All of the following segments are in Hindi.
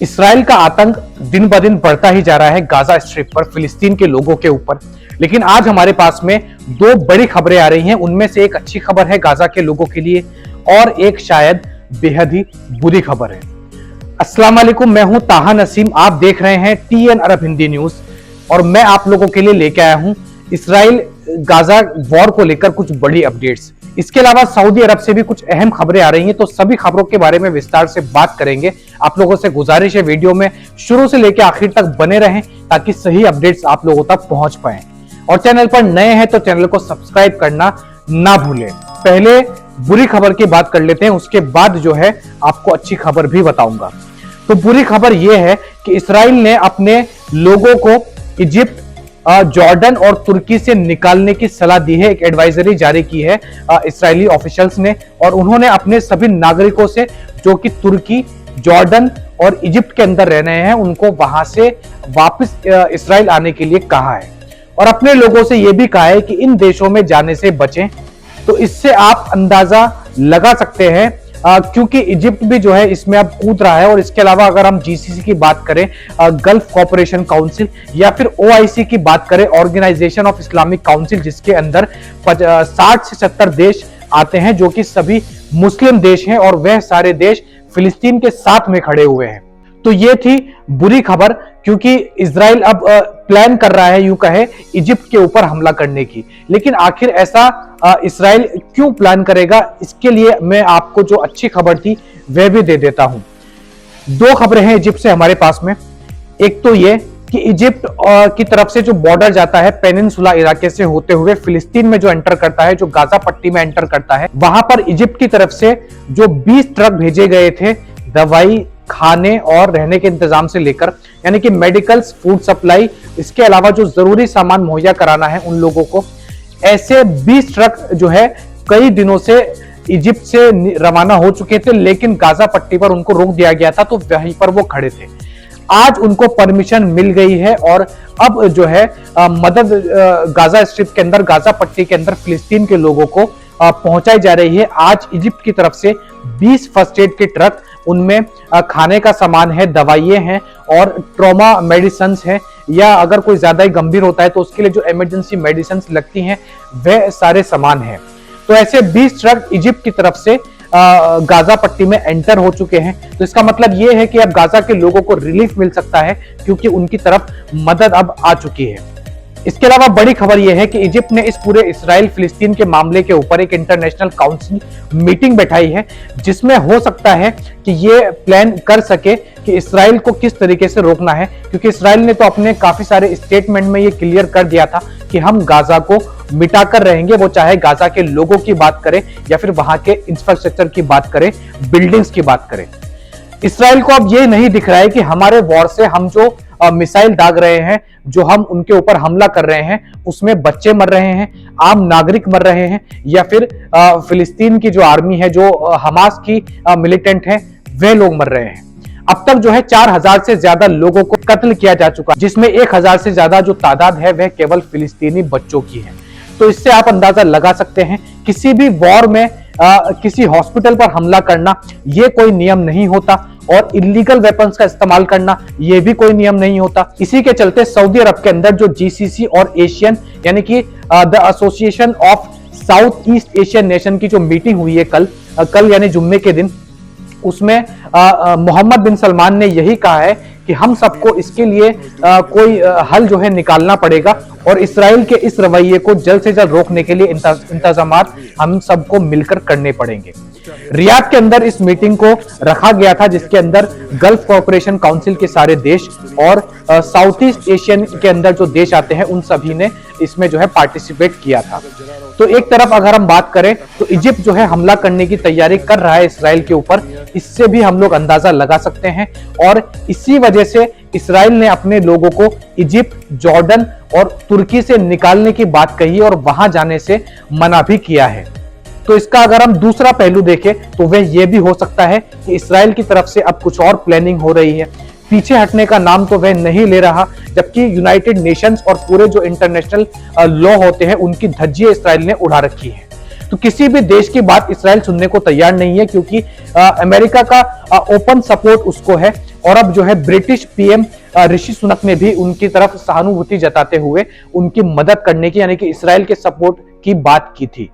इसराइल का आतंक दिन ब दिन बढ़ता ही जा रहा है गाजा स्ट्रिप पर फिलिस्तीन के लोगों के ऊपर। लेकिन आज हमारे पास में दो बड़ी खबरें आ रही हैं। उनमें से एक अच्छी खबर है गाजा के लोगों के लिए और एक शायद बेहद ही बुरी खबर है। अस्सलाम वालेकुम, मैं हूं ताहा नसीम, आप देख रहे हैं TN अरब हिंदी न्यूज और मैं आप लोगों के लिए लेके आया हूं इसराइल गाजा वॉर को लेकर कुछ बड़ी अपडेट्स। इसके अलावा सऊदी अरब से भी कुछ अहम खबरें आ रही हैं, तो सभी खबरों के बारे में विस्तार से बात करेंगे। आप लोगों से गुजारिश है वीडियो में शुरू से लेकर आखिर तक बने रहें ताकि सही अपडेट्स आप लोगों तक पहुंच पाए। और चैनल पर नए हैं तो चैनल को सब्सक्राइब करना ना भूलें। पहले बुरी खबर की बात कर लेते हैं, उसके बाद जो है आपको अच्छी खबर भी बताऊंगा। तो बुरी खबर यह है कि इसराइल ने अपने लोगों को इजिप्ट, जॉर्डन और तुर्की से निकालने की सलाह दी है। एक एडवाइजरी जारी की है इस्राएली ऑफिशियल्स ने और उन्होंने अपने सभी नागरिकों से जो कि तुर्की, जॉर्डन और इजिप्ट के अंदर रह रहे हैं उनको वहां से वापस इसराइल आने के लिए कहा है और अपने लोगों से यह भी कहा है कि इन देशों में जाने से बचें। तो इससे आप अंदाजा लगा सकते हैं क्योंकि इजिप्ट भी जो है इसमें अब कूद रहा है। और इसके अलावा अगर हम GCC की बात करें, गल्फ कॉर्पोरेशन काउंसिल, या फिर OIC की बात करें, ऑर्गेनाइजेशन ऑफ इस्लामिक काउंसिल, जिसके अंदर 60 से 70 देश आते हैं जो कि सभी मुस्लिम देश हैं और वह सारे देश फिलिस्तीन के साथ में खड़े हुए हैं। तो ये थी बुरी खबर क्योंकि इजराइल अब प्लान कर रहा है, यूं कहे, इजिप्ट के ऊपर हमला करने की। लेकिन आखिर ऐसा इजराइल क्यों प्लान करेगा, इसके लिए मैं आपको जो अच्छी खबर थी वह भी दे देता हूं। दो खबरें हैं इजिप्ट से हमारे पास में। एक तो ये कि इजिप्ट की तरफ से जो बॉर्डर जाता है पेनिनसुला इलाके से होते हुए फिलिस्तीन में जो एंटर करता है, जो गाजा पट्टी में एंटर करता है, वहां पर इजिप्ट की तरफ से जो 20 ट्रक भेजे गए थे दवाई, खाने और रहने के इंतजाम से लेकर, यानी कि मेडिकल्स, फूड सप्लाई, इसके अलावा जो जरूरी सामान मुहैया कराना है उन लोगों को, ऐसे 20 ट्रक जो है कई दिनों से इजिप्ट से रवाना हो चुके थे। लेकिन गाजा पट्टी पर उनको रोक दिया गया था, तो वहीं पर वो खड़े थे। आज उनको परमिशन मिल गई है और अब जो है मदद गाजा स्ट्रिप के अंदर, गाजा पट्टी के अंदर फिलिस्तीन के लोगों को पहुंचाई जा रही है। आज इजिप्ट की तरफ से 20 फर्स्ट एड के ट्रक, उनमें खाने का सामान है, दवाइयां हैं और ट्रॉमा मेडिसिन है, या अगर कोई ज्यादा ही गंभीर होता है तो उसके लिए जो इमरजेंसी मेडिसिन लगती हैं वह सारे सामान हैं। तो ऐसे 20 ट्रक इजिप्ट की तरफ से गाजा पट्टी में एंटर हो चुके हैं। तो इसका मतलब यह है कि अब गाजा के लोगों को रिलीफ मिल सकता है क्योंकि उनकी तरफ मदद अब आ चुकी है। इसके अलावा बड़ी खबर यह है कि इजिप्ट ने इस पूरे इसराइल फिलिस्तीन के मामले के ऊपर एक इंटरनेशनल काउंसिल मीटिंग बैठाई है, जिसमें हो सकता है कि ये प्लान कर सके कि इसराइल को किस तरीके से रोकना है। क्योंकि इसराइल ने तो अपने काफी सारे स्टेटमेंट में ये क्लियर कर दिया था कि हम गाजा को मिटाकर रहेंगे, वो चाहे गाजा के लोगों की बात करें या फिर वहां के इंफ्रास्ट्रक्चर की बात करें, बिल्डिंग्स की बात करें। इसराइल को अब ये नहीं दिख रहा है कि हमारे वॉर से हम जो मिसाइल दाग रहे हैं, जो हम उनके ऊपर हमला कर रहे हैं, उसमें बच्चे मर रहे हैं, आम नागरिक मर रहे हैं, या फिर फिलिस्तीन की जो आर्मी है, जो हमास की मिलिटेंट है, वे लोग मर रहे हैं। अब तक जो है 4000 से ज्यादा लोगों को कत्ल किया जा चुका है, जिसमें 1000 से ज्यादा जो तादाद है वह केवल फिलिस्तीनी बच्चों की है। तो इससे आप अंदाजा लगा सकते हैं किसी भी वॉर में किसी हॉस्पिटल पर हमला करना यह कोई नियम नहीं होता और इलीगल वेपन्स का इस्तेमाल करना यह भी कोई नियम नहीं होता। इसी के चलते सऊदी अरब के अंदर जो GCC और एशियन, यानी कि the association of south east Asian nation की जो मीटिंग हुई है कल यानी जुम्मे के दिन, उसमें मोहम्मद बिन सलमान ने यही कहा है कि हम सबको इसके लिए कोई हल जो है निकालना पड़ेगा और इसराइल के इस रवैये को जल्द से जल्द रोकने के लिए इंतजामात हम सबको मिलकर करने पड़ेंगे। रियाद के अंदर इस मीटिंग को रखा गया था, जिसके अंदर गल्फ कॉर्पोरेशन काउंसिल के सारे देश और साउथ ईस्ट एशियन के अंदर जो देश आते हैं उन सभी ने इसमें जो है पार्टिसिपेट किया था। तो एक तरफ अगर हम बात करें तो इजिप्ट जो है हमला करने की तैयारी कर रहा है इसराइल के ऊपर, इससे भी हम लोग अंदाजा लगा सकते हैं। और इसी वजह से इसराइल ने अपने लोगों को इजिप्ट, जॉर्डन और तुर्की से निकालने की बात कही और वहां जाने से मना भी किया है। तो इसका अगर हम दूसरा पहलू देखें तो वह यह भी हो सकता है कि इसराइल की तरफ से अब कुछ और प्लानिंग हो रही है, पीछे हटने का नाम तो वह नहीं ले रहा, जबकि यूनाइटेड नेशंस और पूरे जो इंटरनेशनल लॉ होते हैं उनकी धज्जियां इसराइल ने उड़ा रखी है। तो किसी भी देश की बात इसराइल सुनने को तैयार नहीं है, क्योंकि अमेरिका का ओपन सपोर्ट उसको है। और अब जो है ब्रिटिश पीएम ऋषि सुनक ने भी उनकी तरफ सहानुभूति जताते हुए उनकी मदद करने की, यानी कि इसराइल के सपोर्ट की बात की थी।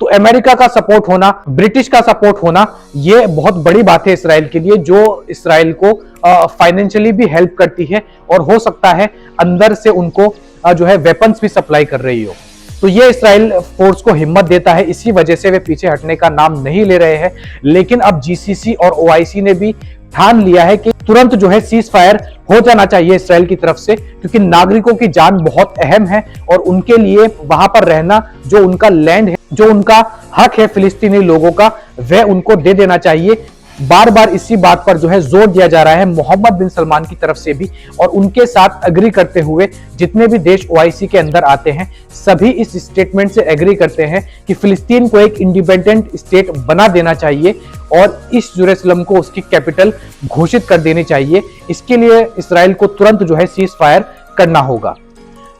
तो अमेरिका का सपोर्ट होना, ब्रिटिश का सपोर्ट होना, ये बहुत बड़ी बात है इसराइल के लिए, जो इसराइल को फाइनेंशियली भी हेल्प करती है और हो सकता है अंदर से उनको जो है वेपन्स भी सप्लाई कर रही हो। तो ये इसराइल फोर्स को हिम्मत देता है, इसी वजह से वे पीछे हटने का नाम नहीं ले रहे हैं। लेकिन अब जीसीसी और ओआईसी ने भी ठान लिया है कि तुरंत जो है सीज फायर हो जाना चाहिए इसराइल की तरफ से, क्योंकि नागरिकों की जान बहुत अहम है और उनके लिए वहां पर रहना, जो उनका लैंड है, जो उनका हक है फिलिस्तीनी लोगों का, वह उनको दे देना चाहिए। बार बार इसी बात पर जो है जोर दिया जा रहा है मोहम्मद बिन सलमान की तरफ से भी, और उनके साथ एग्री करते हुए जितने भी देश ओआईसी के अंदर आते हैं सभी इस स्टेटमेंट से एग्री करते हैं कि फिलिस्तीन को एक इंडिपेंडेंट स्टेट बना देना चाहिए और इस जेरूसलम को उसकी कैपिटल घोषित कर देनी चाहिए। इसके लिए इसराइल को तुरंत जो है सीज फायर करना होगा।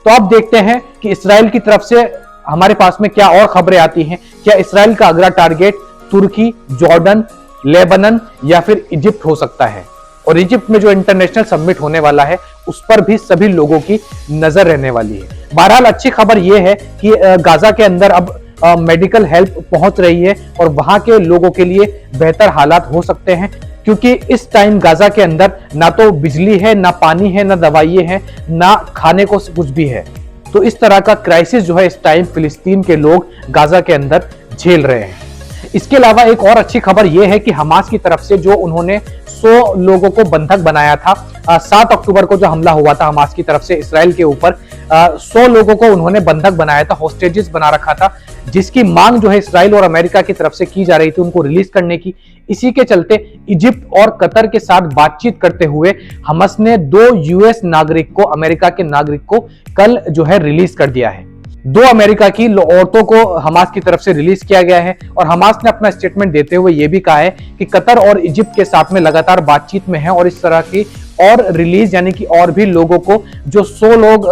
तो अब देखते हैं कि इसराइल की तरफ से हमारे पास में क्या और खबरें आती हैं। क्या इसराइल का अगला टारगेट तुर्की, जॉर्डन, लेबनान या फिर इजिप्ट हो सकता है? और इजिप्ट में जो इंटरनेशनल समिट होने वाला है उस पर भी सभी लोगों की नजर रहने वाली है। बहरहाल अच्छी खबर यह है कि गाजा के अंदर अब मेडिकल हेल्प पहुंच रही है और वहां के लोगों के लिए बेहतर हालात हो सकते हैं, क्योंकि इस टाइम गाजा के अंदर ना तो बिजली है, ना पानी है, ना दवाइयां हैं, ना खाने को कुछ भी है। तो इस तरह का क्राइसिस जो है इस टाइम फिलिस्तीन के लोग गाजा के अंदर झेल रहे हैं। इसके अलावा एक और अच्छी खबर यह है कि हमास की तरफ से जो उन्होंने 100 लोगों को बंधक बनाया था, 7 अक्टूबर को जो हमला हुआ था हमास की तरफ से इसराइल के ऊपर, 100 लोगों को उन्होंने बंधक बनाया था, होस्टेजेस बना रखा था, जिसकी मांग जो है इसराइल और अमेरिका की तरफ से की जा रही थी उनको रिलीज करने की। इसी के चलते इजिप्ट और कतर के साथ बातचीत करते हुए हमास ने 2 यूएस नागरिक को, अमेरिका के नागरिक को कल जो है रिलीज कर दिया है। 2 अमेरिका की औरतों को हमास की तरफ से रिलीज किया गया है और हमास ने अपना स्टेटमेंट देते हुए यह भी कहा है कि कतर और इजिप्ट के साथ में लगातार बातचीत में है और इस तरह की और रिलीज, यानी कि और भी लोगों को, जो 100 लोग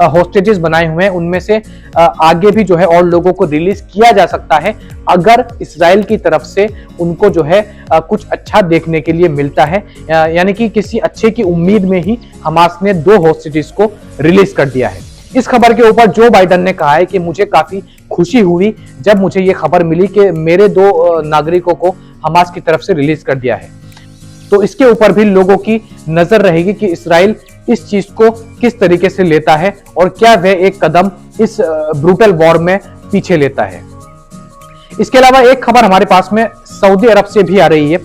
होस्टेजेस बनाए हुए हैं उनमें से आगे भी जो है और लोगों को रिलीज किया जा सकता है, अगर इसराइल की तरफ से उनको जो है कुछ अच्छा देखने के लिए मिलता है, यानी कि किसी अच्छे की उम्मीद में ही हमास ने 2 होस्टेजेस को रिलीज कर दिया है। इस खबर के ऊपर जो बाइडन ने कहा है कि मुझे काफी खुशी हुई जब मुझे ये खबर मिली कि मेरे 2 नागरिकों को हमास की तरफ से रिलीज कर दिया है। तो इसके ऊपर भी लोगों की नजर रहेगी कि इसराइल इस चीज को किस तरीके से लेता है और क्या वह एक कदम इस ब्रूटल वॉर में पीछे लेता है। इसके अलावा एक खबर हमारे पास में सऊदी अरब से भी आ रही है।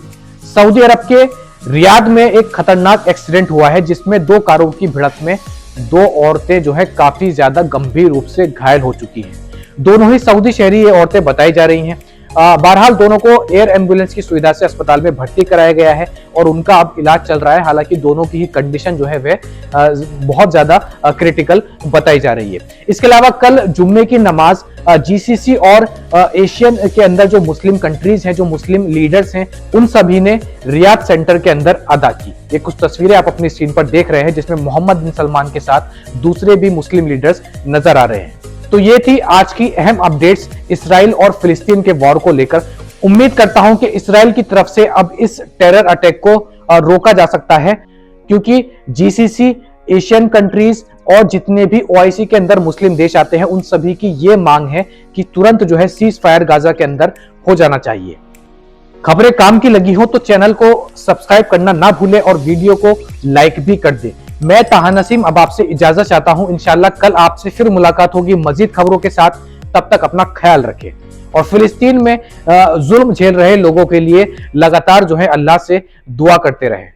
सऊदी अरब के रियाद में एक खतरनाक एक्सीडेंट हुआ है जिसमें 2 कारों की भिड़ंत में 2 औरतें जो है काफी ज्यादा गंभीर रूप से घायल हो चुकी हैं। दोनों ही सऊदी शहरी ये औरतें बताई जा रही हैं। बहरहाल दोनों को एयर एम्बुलेंस की सुविधा से अस्पताल में भर्ती कराया गया है और उनका अब इलाज चल रहा है। हालांकि दोनों की ही कंडीशन जो है वह बहुत ज्यादा क्रिटिकल बताई जा रही है। इसके अलावा कल जुम्मे की नमाज जीसीसी और एशियन के अंदर जो मुस्लिम कंट्रीज हैं, जो मुस्लिम लीडर्स हैं, उन सभी ने रियाद सेंटर के अंदर अदा की। ये कुछ तस्वीरें आप अपनी स्क्रीन पर देख रहे हैं जिसमें मोहम्मद बिन सलमान के साथ दूसरे भी मुस्लिम लीडर्स नजर आ रहे हैं। तो ये थी आज की अहम अपडेट्स इसराइल और फिलिस्तीन के वॉर को लेकर। उम्मीद करता हूं कि इसराइल की तरफ से अब इस टेरर अटैक को रोका जा सकता है, क्योंकि जीसीसी, एशियन कंट्रीज और जितने भी ओआईसी के अंदर मुस्लिम देश आते हैं उन सभी की ये मांग है कि तुरंत जो है सीज फायर गाजा के अंदर हो जाना चाहिए। खबरें काम की लगी हो तो चैनल को सब्सक्राइब करना ना भूले और वीडियो को लाइक भी कर दे। मैं ताहा नसीम अब आपसे इजाजत चाहता हूं। इंशाल्लाह कल आपसे फिर मुलाकात होगी मजीद खबरों के साथ। तब तक अपना ख्याल रखें और फिलिस्तीन में जुल्म झेल रहे लोगों के लिए लगातार जो है अल्लाह से दुआ करते रहें।